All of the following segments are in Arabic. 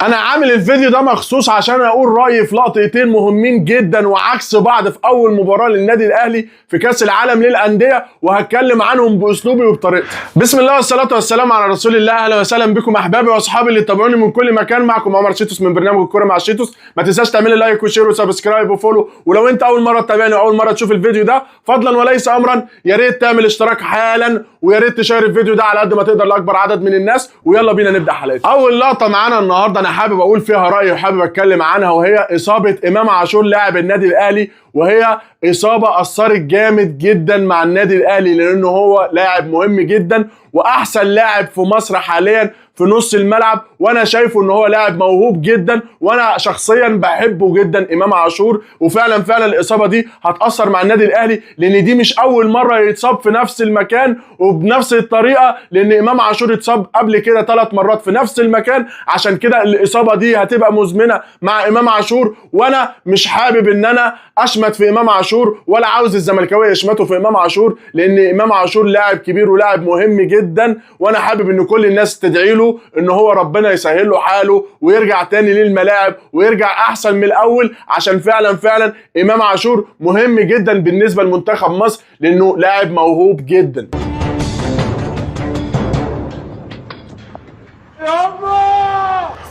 انا عامل الفيديو ده مخصوص عشان اقول رايي في لقطتين مهمين جدا وعكس بعض في اول مباراه للنادي الاهلي في كاس العالم للانديه، وهتكلم عنهم باسلوبي وبطريقتي. بسم الله والصلاه والسلام على رسول الله. اهلا وسهلا بكم احبابي واصحابي اللي تتابعوني من كل مكان. معكم عمر شيتوس من برنامج الكوره مع شيتوس. ما تنساش تعمل لي لايك وشير وسبسكرايب وفولو، ولو انت اول مره تتابعني واول مره تشوف الفيديو ده فضلا وليس امرا يا ريت تعمل اشتراك حالا، ويا ريت تشير الفيديو ده على قد ما تقدر لاكبر عدد من الناس. ويلا بينا نبدا حلقتنا. اول لقطه معانا النهارده انا حابب اقول فيها رايي وحابب اتكلم عنها، وهي اصابه امام عاشور لاعب النادي الاهلي، وهي اصابه اثرت جامد جدا مع النادي الاهلي لانه هو لاعب مهم جدا واحسن لاعب في مصر حاليا في نص الملعب، وانا شايفه ان هو لاعب موهوب جدا، وانا شخصيا بحبه جدا امام عاشور. وفعلا الاصابه دي هتاثر مع النادي الاهلي لان دي مش اول مره يتصاب في نفس المكان وبنفس الطريقه، لان امام عاشور اتصاب قبل كده 3 مرات في نفس المكان. عشان كده الاصابه دي هتبقى مزمنه مع امام عاشور، وانا مش حابب ان انا اشمت في امام عاشور ولا عاوز الزملكاويه يشمتوا في امام عاشور، لان امام عاشور لاعب كبير ولاعب مهم جدا، وانا حابب ان كل الناس تدعي له ان هو ربنا يسهل له حاله ويرجع تاني للملاعب ويرجع احسن من الاول، عشان فعلا امام عاشور مهم جدا بالنسبه لمنتخب مصر لانه لاعب موهوب جدا.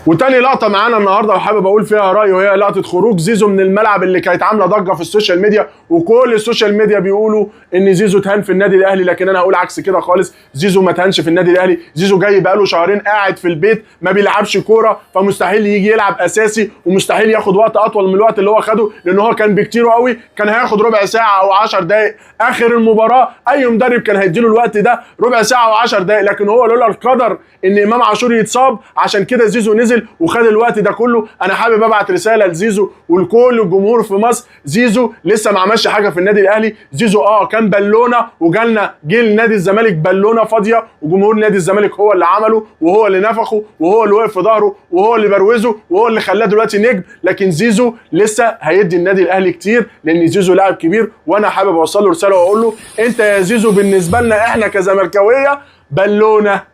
وتاني لقطه معانا النهارده وحابب اقول فيها رايي، وهي لقطه خروج زيزو من الملعب اللي كانت عامله ضجه في السوشيال ميديا، وكل السوشيال ميديا بيقولوا ان زيزو تهان في النادي الاهلي، لكن انا هقول عكس كده خالص. زيزو ما تهانش في النادي الاهلي، زيزو جاي بقاله شهرين قاعد في البيت ما بيلعبش كوره، فمستحيل يجي يلعب اساسي ومستحيل ياخد وقت اطول من الوقت اللي هو خده، لان هو كان بكتير قوي كان هياخد ربع ساعه او 10 دقائق اخر المباراه. اي مدرب كان هيديله الوقت ده ربع ساعه و10 دقائق، لكن هو لولا القدر ان امام عاشور يتصاب عشان كده زيزو نزل وخد الوقت ده كله. انا حابب ابعت رساله لزيزو ولكل الجمهور في مصر، زيزو لسه ما عملش حاجه في النادي الاهلي. زيزو كان بالونه، وجالنا جيل نادي الزمالك بالونه فاضيه، وجمهور نادي الزمالك هو اللي عمله وهو اللي نفخه وهو اللي وقف في ظهره وهو اللي بروزه وهو اللي خلاه دلوقتي نجم، لكن زيزو لسه هيدي النادي الاهلي كتير لان زيزو لاعب كبير. وانا حابب اوصل له رساله واقول له انت يا زيزو بالنسبه لنا احنا كزملكاويه بالونه.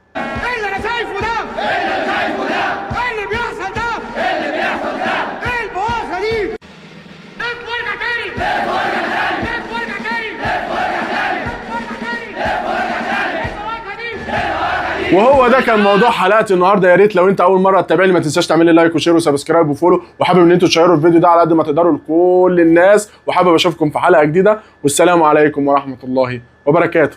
وهو ده كان موضوع حلقتي النهارده. يا ريت لو انت اول مره تتابعني ما تنساش تعمل لي لايك وشير وسبسكرايب وفولو، وحابب ان انتوا تشيروا الفيديو ده على قد ما تقدروا لكل الناس، وحابب اشوفكم في حلقه جديده، والسلام عليكم ورحمه الله وبركاته.